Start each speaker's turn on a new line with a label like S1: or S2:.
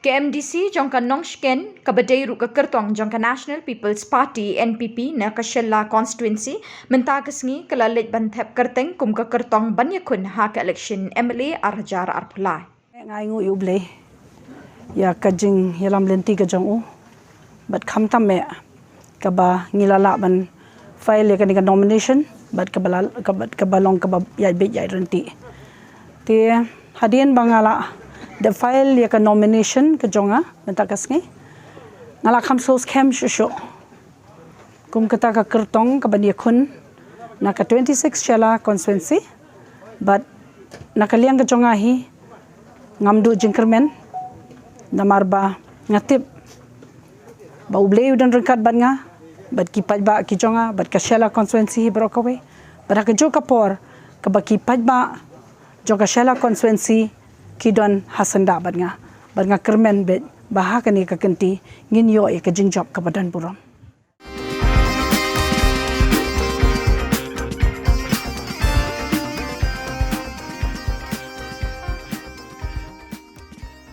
S1: KMDC jangka Nongsken kabadai ru kekertong jangka National People's Party NPP na ka Shella constituency mentagasngi kalalit bantep kerteng kum kekertong banyakun ha ka election MLA arjar arpulai.
S2: Ngai ngu yuble ya kajing yalam lenti ka jong u bat kham tam me ka ba ngilala ban file ya ka nomination bat ka balong ka ba ya be ya renti te hadien bangala the file ya ka nomination ka jonga mentagasngi ngala kham sos kem shu kum kata ka kertong ka banyakun na ka 26 Shella constituency but nakaliang ka jonga hi ngamdu jing Kyrmen namar ba ngatip ba ubleu dan rekat ban nga bat kipaj ba ki jonga bat ka Shella constituency brokawe bat ka jo kapor ka ba kipaj ba jo ka Shella constituency ki don hasanda ban nga Kyrmen bet bahakani ka kenti ngin yo e ka jing job ka badan buram